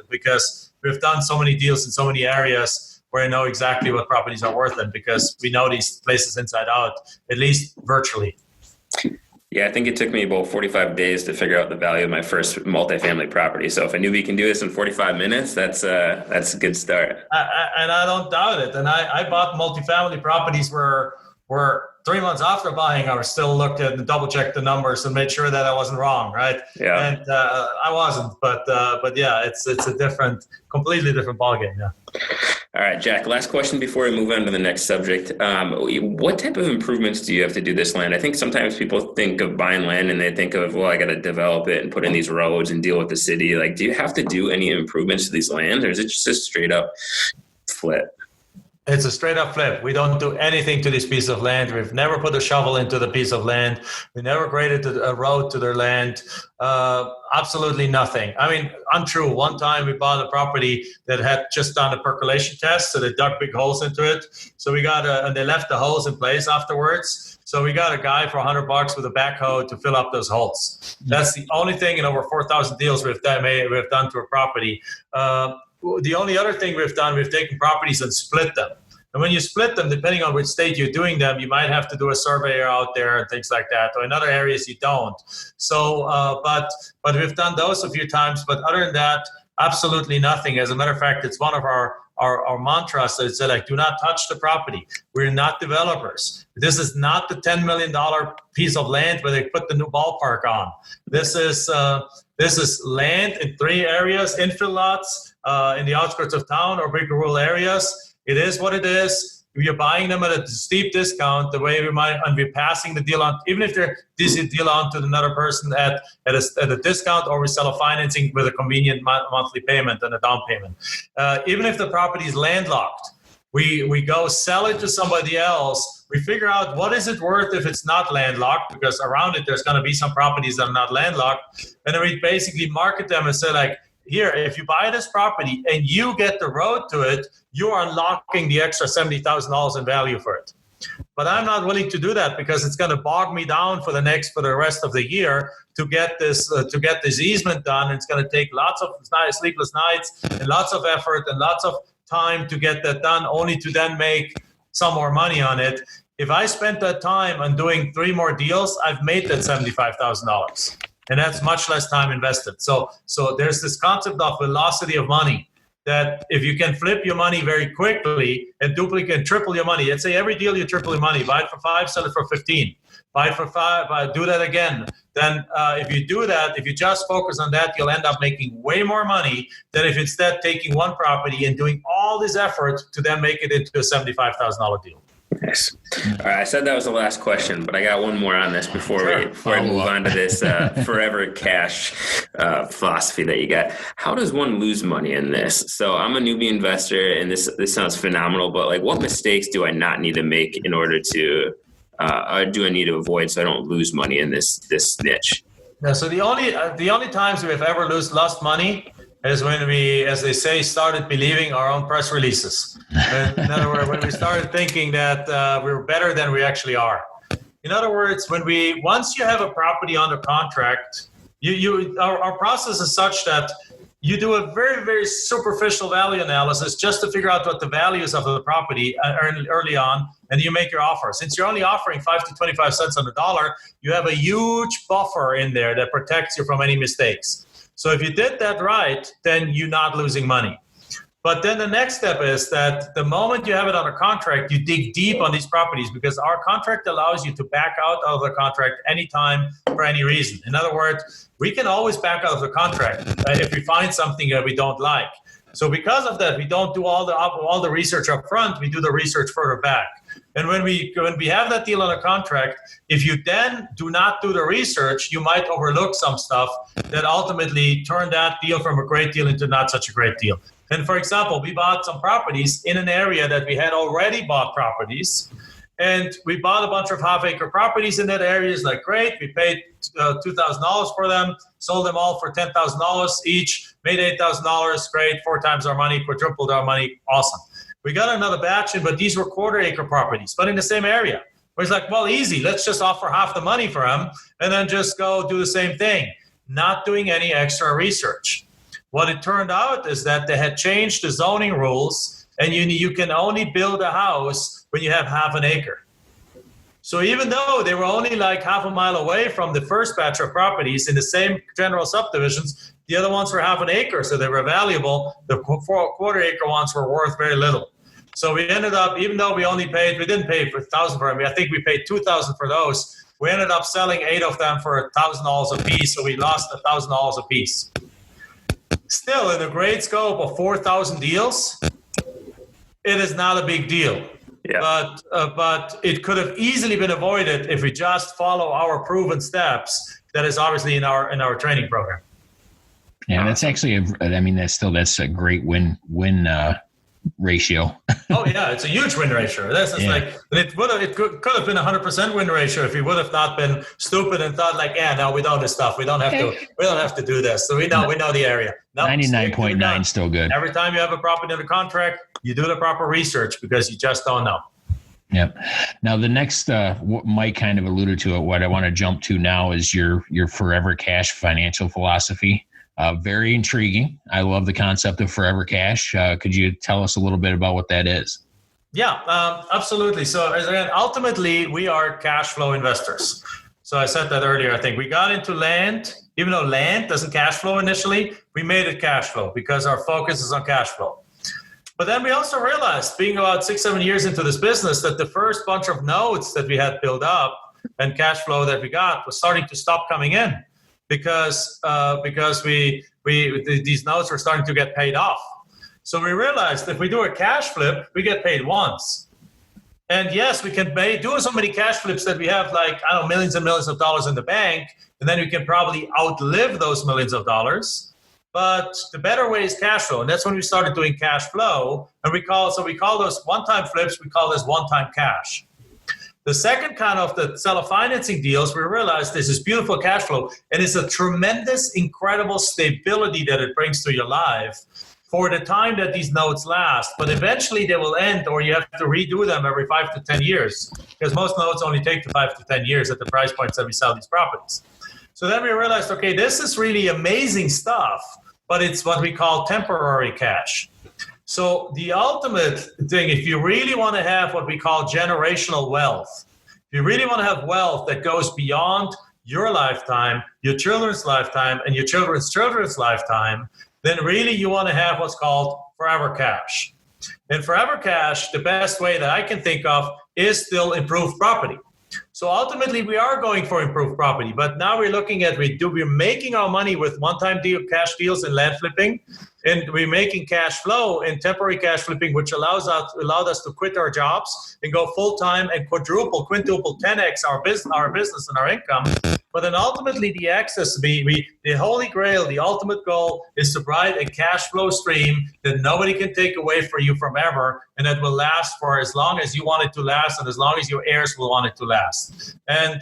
Speaker 1: Because we've done so many deals in so many areas where I know exactly what properties are worth it because we know these places inside out, at least virtually.
Speaker 3: Yeah, I think it took me about 45 days to figure out the value of my first multifamily property. So if I knew we can do this in 45 minutes, that's a good start.
Speaker 1: And I don't doubt it. And I bought multifamily properties where 3 months after buying, I was still looked at and double checked the numbers and made sure that I wasn't wrong, right?
Speaker 3: Yeah.
Speaker 1: And I wasn't, but yeah, it's a completely different ballgame. Yeah.
Speaker 3: All right, Jack, last question before we move on to the next subject. What type of improvements do you have to do this land? I think sometimes people think of buying land and they think of, well, I got to develop it and put in these roads and deal with the city. Like, do you have to do any improvements to these lands, or is it just a straight up flip?
Speaker 1: It's a straight up flip. We don't do anything to this piece of land. We've never put a shovel into the piece of land. We never graded a road to their land. Absolutely nothing. I mean, untrue. One time we bought a property that had just done a percolation test, so they dug big holes into it. So we got and they left the holes in place afterwards. So we got a guy for $100 with a backhoe to fill up those holes. That's the only thing in over 4,000 deals we've done to a property. The only other thing we've done, we've taken properties and split them. And when you split them, depending on which state you're doing them, you might have to do a surveyor out there and things like that. Or in other areas, you don't. So, but we've done those a few times. But other than that, absolutely nothing. As a matter of fact, it's one of our mantras that said, like, do not touch the property. We're not developers. This is not the $10 million piece of land where they put the new ballpark on. This is land in 3 areas, infill lots, in the outskirts of town or big rural areas. It is what it is. If you're buying them at a steep discount, the way we might, and we're passing the deal on, even if they're this deal on to another person at a discount, or we sell a financing with a convenient monthly payment and a down payment. Even if the property is landlocked, we go sell it to somebody else. We figure out what is it worth if it's not landlocked, because around it there's going to be some properties that are not landlocked, and then we basically market them and say, like, here, if you buy this property and you get the road to it, you are unlocking the extra $70,000 in value for it. But I'm not willing to do that because it's going to bog me down for the rest of the year to get this easement done. It's going to take lots of sleepless nights and lots of effort and lots of time to get that done, only to then make some more money on it. If I spent that time on doing 3 more deals, I've made that $75,000. And that's much less time invested. So there's this concept of velocity of money, that if you can flip your money very quickly and duplicate and triple your money, let's say every deal you triple your money, buy it for 5, sell it for 15, buy it for 5, do that again. Then if you do that, if you just focus on that, you'll end up making way more money than if instead taking one property and doing all this effort to then make it into a $75,000 deal.
Speaker 3: Nice. All right. I said that was the last question, but I got one more on this before I move on to this forever cash philosophy that you got. How does one lose money in this? So I'm a newbie investor, and this sounds phenomenal, but like, what mistakes do I not need to make in order to, or do I need to avoid so I don't lose money in this niche?
Speaker 1: Yeah. So the only times we've ever lost money is when we, as they say, started believing our own press releases. In other words, when we started thinking that we were better than we actually are. In other words, once you have a property under contract, our process is such that you do a very, very superficial value analysis just to figure out what the values of the property early on, and you make your offer. Since you're only offering 5 to 25 cents on the dollar, you have a huge buffer in there that protects you from any mistakes. So if you did that right, then you're not losing money. But then the next step is that the moment you have it under contract, you dig deep on these properties, because our contract allows you to back out of the contract anytime for any reason. In other words, we can always back out of the contract if we find something that we don't like. So because of that, we don't do all the research up front. We do the research further back. And when we have that deal on a contract, if you then do not do the research, you might overlook some stuff that ultimately turn that deal from a great deal into not such a great deal. And for example, we bought some properties in an area that we had already bought properties. And we bought a bunch of half-acre properties in that area. It's like, great, we paid $2,000 for them, sold them all for $10,000 each, made $8,000, great, 4 times our money, quadrupled our money, awesome. We got another batch in, but these were quarter-acre properties, but in the same area. Where it's like, well, easy, let's just offer half the money for them and then just go do the same thing, not doing any extra research. What it turned out is that they had changed the zoning rules, and you can only build a house when you have half an acre. So even though they were only like half a mile away from the first batch of properties in the same general subdivisions, the other ones were half an acre, so they were valuable. The quarter acre ones were worth very little. So we ended up, even though we didn't pay for $1,000 for them. I think we paid $2,000 for those. We ended up selling 8 of them for $1,000 a piece, so we lost $1,000 a piece. Still, in the great scope of 4,000 deals, it is not a big deal. Yeah. But it could have easily been avoided if we just follow our proven steps. That is obviously in our training program.
Speaker 4: Yeah, that's actually that's a great win ratio.
Speaker 1: Oh yeah, it's a huge win ratio. That's just like it could have been 100% win ratio if we would have not been stupid and thought like, yeah, no, we know this stuff. We don't have to do this. So we know the area. No,
Speaker 4: 99.9 still good.
Speaker 1: Every time you have a property under contract, you do the proper research because you just don't know.
Speaker 4: Yep. Now the next, Mike kind of alluded to it. What I want to jump to now is your forever cash financial philosophy. Very intriguing. I love the concept of forever cash. Could you tell us a little bit about what that is?
Speaker 1: Yeah, absolutely. So again, ultimately, we are cash flow investors. So I said that earlier. I think we got into land, even though land doesn't cash flow initially, we made it cash flow because our focus is on cash flow. But then we also realized, being about 6-7 years into this business, that the first bunch of notes that we had built up and cash flow that we got was starting to stop coming in because these notes were starting to get paid off. So we realized if we do a cash flip, we get paid once. And yes, we can do so many cash flips that we have millions and millions of dollars in the bank, and then we can probably outlive those millions of dollars. But the better way is cash flow. And that's when we started doing cash flow. And we call those one-time flips, we call this one-time cash. The second kind of the seller financing deals, we realized this is beautiful cash flow. And it's a tremendous, incredible stability that it brings to your life for the time that these notes last. But eventually they will end, or you have to redo them every 5 to 10 years. Because most notes only take 5 to 10 years at the price points that we sell these properties. So then we realized, okay, this is really amazing stuff, but it's what we call temporary cash. So the ultimate thing, if you really want to have what we call generational wealth, if you really want to have wealth that goes beyond your lifetime, your children's lifetime, and your children's children's lifetime, then really you want to have what's called forever cash. And forever cash, the best way that I can think of is still improved property. So ultimately, we are going for improved property, but now we're looking at we're making our money with one-time cash deals and land flipping, and we're making cash flow in temporary cash flipping, which allowed us to quit our jobs and go full-time and quintuple, 10x our business and our income. But then ultimately, the access, the holy grail, the ultimate goal is to provide a cash flow stream that nobody can take away from you forever, and that will last for as long as you want it to last, and as long as your heirs will want it to last. And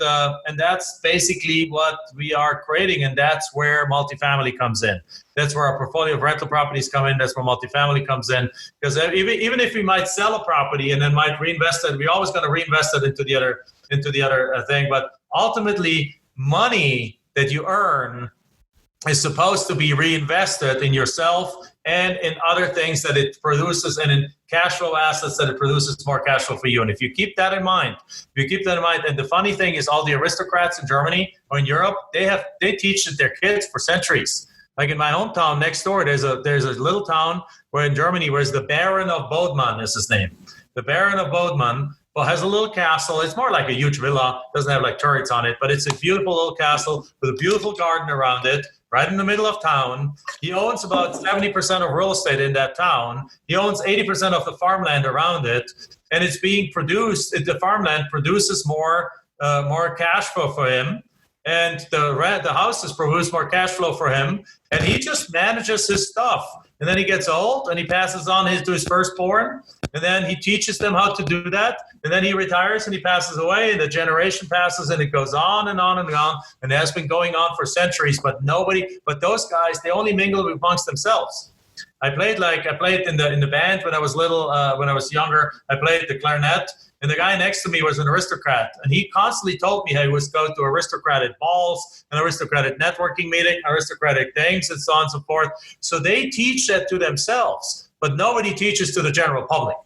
Speaker 1: that's basically what we are creating, and that's where multifamily comes in. That's where our portfolio of rental properties come in. That's where multifamily comes in. Because even if we might sell a property and then might reinvest it, we're always going to reinvest it into the other thing. But ultimately, money that you earn is supposed to be reinvested in yourself and in other things that it produces, and in cash flow assets that it produces more cash flow for you. And if you keep that in mind, and the funny thing is, all the aristocrats in Germany or in Europe, they teach it their kids for centuries. Like in my hometown next door, there's a little town in Germany where the Baron of Bodman is his name. The Baron of Bodman has a little castle. It's more like a huge villa. It doesn't have like turrets on it, but it's a beautiful little castle with a beautiful garden around it, right in the middle of town. He owns about 70% of real estate in that town. He owns 80% of the farmland around it, and it's being produced. The farmland produces more cash flow for him, and the houses produce more cash flow for him, and he just manages his stuff. And then he gets old and he passes on to his firstborn, and then he teaches them how to do that. And then he retires and he passes away, and the generation passes, and it goes on and on and on. And it has been going on for centuries, but those guys, they only mingle amongst themselves. I played in the band when I was little, when I was younger. I played the clarinet, and the guy next to me was an aristocrat, and he constantly told me how he was going to aristocratic balls, an aristocratic networking meeting, aristocratic things, and so on and so forth. So they teach that to themselves, but nobody teaches to the general public.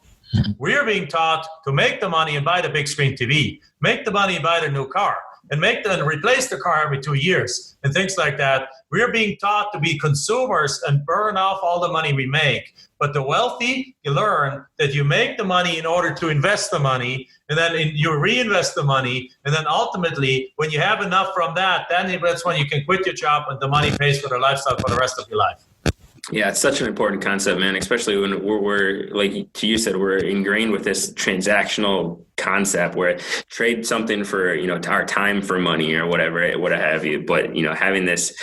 Speaker 1: We are being taught to make the money and buy the big screen TV, make the money and buy the new car, and replace the car every 2 years, and things like that. We're being taught to be consumers and burn off all the money we make. But the wealthy, you learn that you make the money in order to invest the money, and then you reinvest the money, and then ultimately, when you have enough from that, then that's when you can quit your job and the money pays for the lifestyle for the rest of your life.
Speaker 3: Yeah, it's such an important concept, man, especially when we're like you said, we're ingrained with this transactional concept where trade something for, our time for money or whatever, what have you. But, having this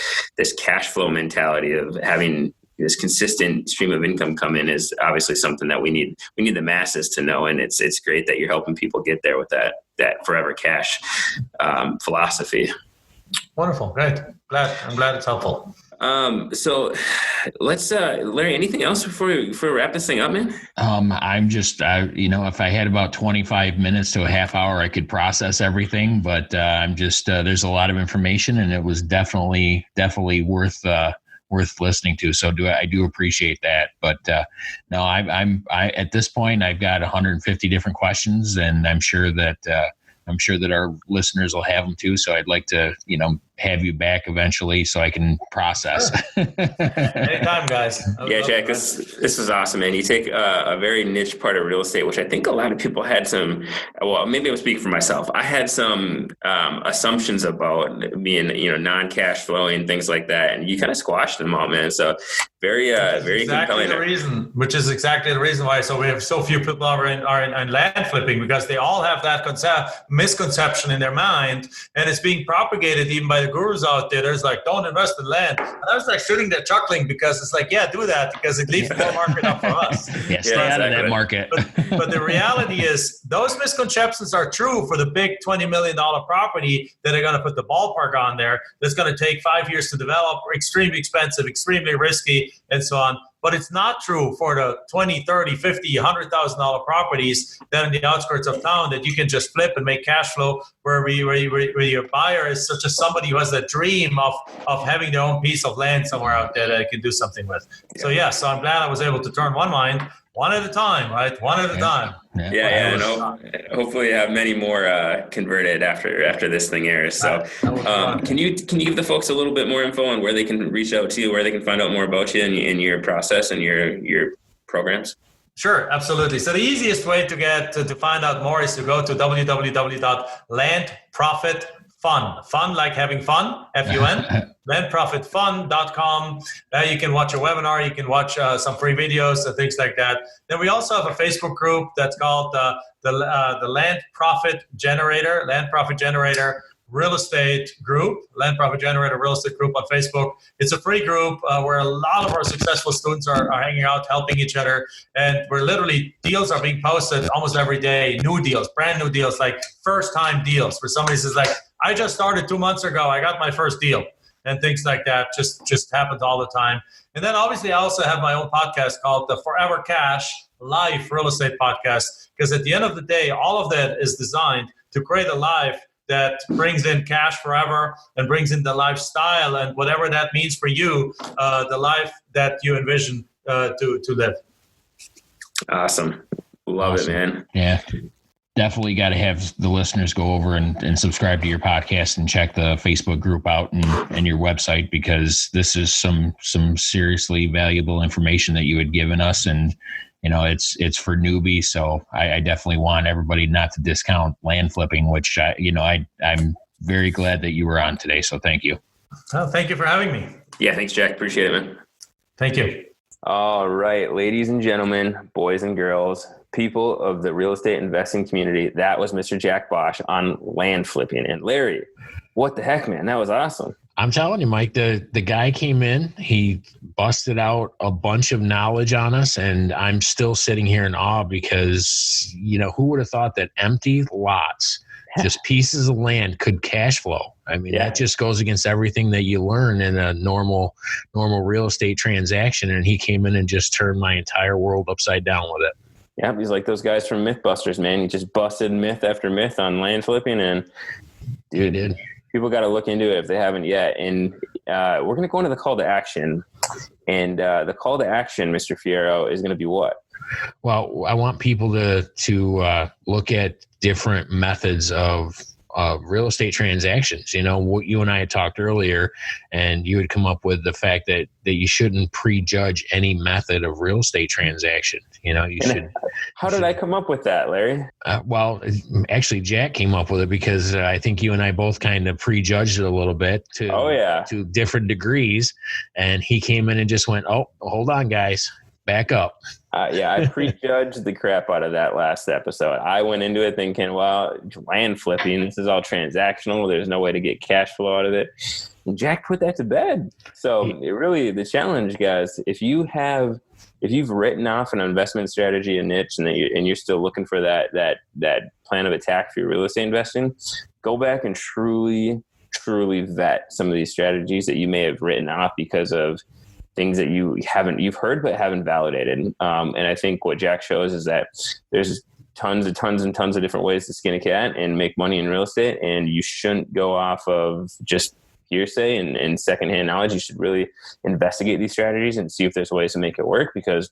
Speaker 3: cash flow mentality of having this consistent stream of income come in is obviously something that we need the masses to know. And it's great that you're helping people get there with that forever cash philosophy.
Speaker 1: Wonderful. Great. I'm glad it's helpful.
Speaker 3: So let's, Larry, anything else before we wrap this thing up, man?
Speaker 4: I'm just, if I had about 25 minutes to a half hour, I could process everything, but I'm just, there's a lot of information, and it was definitely worth listening to. So I do appreciate that. But no, I at this point, I've got 150 different questions, and I'm sure that our listeners will have them too. So I'd like to, have you back eventually so I can process.
Speaker 1: Sure. Anytime, guys.
Speaker 3: Yeah, Jack, this is awesome, man. You take a very niche part of real estate, which I think a lot of people had some, well, maybe I'm speaking for myself. I had some assumptions about being, non-cash flowing, things like that. And you kind of squashed them all, man. So very compelling.
Speaker 1: Which is exactly the reason why. So we have so few people are in land flipping, because they all have that misconception in their mind, and it's being propagated even by the gurus out there. There's like, don't invest in land. And I was like sitting there chuckling, because it's like, yeah, do that, because it leaves more market up for us.
Speaker 4: Yeah, stay out of that market.
Speaker 1: But the reality is, those misconceptions are true for the big $20 million property that are going to put the ballpark on there. That's going to take 5 years to develop, extremely expensive, extremely risky, and so on. But it's not true for the $20, $30, $50, $100,000 properties that in the outskirts of town that you can just flip and make cash flow, where your buyer is such as somebody who has that dream of having their own piece of land somewhere out there that they can do something with. Yeah. So I'm glad I was able to turn one mind one at a time, right? One at a time.
Speaker 3: Yeah. No, hopefully you have many more converted after this thing airs. So can you give the folks a little bit more info on where they can reach out to you, where they can find out more about you and your process and your programs?
Speaker 1: Sure, absolutely. So the easiest way to find out more is to go to www.landprofitfund. Fun like having fun, F-U-N. landprofitfund.com. You can watch a webinar. You can watch some free videos and things like that. Then we also have a Facebook group that's called the Land Profit Generator Real Estate Group, Land Profit Generator Real Estate Group on Facebook. It's a free group where a lot of our successful students are hanging out, helping each other. And where literally deals are being posted almost every day, new deals, brand new deals, like first-time deals, where somebody says like, I just started 2 months ago, I got my first deal. And things like that just happens all the time. And then obviously I also have my own podcast called the Forever Cash Life Real Estate Podcast, because at the end of the day, all of that is designed to create a life that brings in cash forever and brings in the lifestyle and whatever that means for you, the life that you envision to live.
Speaker 3: Awesome. Love it, man.
Speaker 4: Yeah. Definitely got to have the listeners go over and subscribe to your podcast and check the Facebook group out and your website, because this is some seriously valuable information that you had given us. And, it's for newbies. So I definitely want everybody not to discount land flipping, which I'm very glad that you were on today. So thank you.
Speaker 1: Oh, thank you for having me.
Speaker 3: Yeah. Thanks, Jack. Appreciate it, man.
Speaker 1: Thank you.
Speaker 3: All right, ladies and gentlemen, boys and girls, people of the real estate investing community, that was Mr. Jack Bosch on land flipping. And Larry, what the heck, man? That was awesome.
Speaker 4: I'm telling you, Mike, the guy came in, he busted out a bunch of knowledge on us, and I'm still sitting here in awe because, who would have thought that empty lots, just pieces of land, could cash flow? I mean, that just goes against everything that you learn in a normal real estate transaction. And he came in and just turned my entire world upside down with it.
Speaker 3: Yeah, he's like those guys from Mythbusters, man. He just busted myth after myth on land flipping, and
Speaker 4: dude, he did.
Speaker 3: People got to look into it if they haven't yet. And we're going to go into the call to action. And the call to action, Mr. Fierro, is going to be what?
Speaker 4: Well, I want people to look at different methods of real estate transactions. What you and I had talked earlier, and you had come up with the fact that you shouldn't prejudge any method of real estate transaction.
Speaker 3: How did I come up with that, Larry?
Speaker 4: Well, actually, Jack came up with it because I think you and I both kind of prejudged it a little bit to different degrees. And he came in and just went, oh, hold on, guys. back up.
Speaker 3: I prejudged the crap out of that last episode. I went into it thinking, well, land flipping, this is all transactional. There's no way to get cash flow out of it. And Jack put that to bed. So the challenge, guys, if you've written off an investment strategy, a niche, and you're still looking for that plan of attack for your real estate investing, go back and truly vet some of these strategies that you may have written off because of things that you've heard but haven't validated. And I think what Jack shows is that there's tons of different ways to skin a cat and make money in real estate, and you shouldn't go off of just hearsay and secondhand knowledge. You should really investigate these strategies and see if there's ways to make it work, because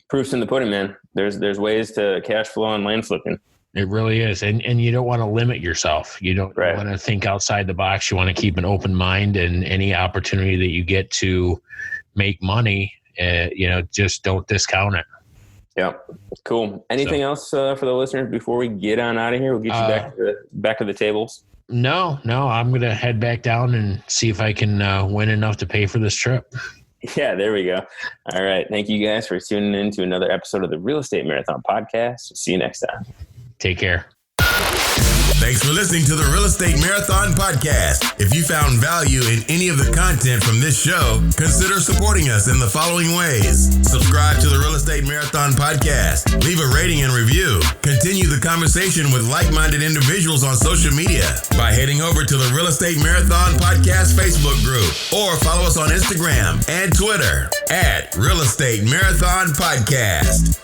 Speaker 3: proof's in the pudding, man. There's ways to cash flow on land flipping.
Speaker 4: It really is. And you don't want to limit yourself. You don't want to think outside the box. You want to keep an open mind, and any opportunity that you get to make money, just don't discount it.
Speaker 3: Yeah. Cool. Anything else for the listeners before we get on out of here? We'll get you back to the tables.
Speaker 4: No, I'm going to head back down and see if I can win enough to pay for this trip.
Speaker 3: Yeah, there we go. All right. Thank you guys for tuning in to another episode of the Real Estate Marathon Podcast. See you next time.
Speaker 4: Take care.
Speaker 2: Thanks for listening to the Real Estate Marathon Podcast. If you found value in any of the content from this show, consider supporting us in the following ways. Subscribe to the Real Estate Marathon Podcast. Leave a rating and review. Continue the conversation with like-minded individuals on social media by heading over to the Real Estate Marathon Podcast Facebook group, or follow us on Instagram and Twitter at Real Estate Marathon Podcast.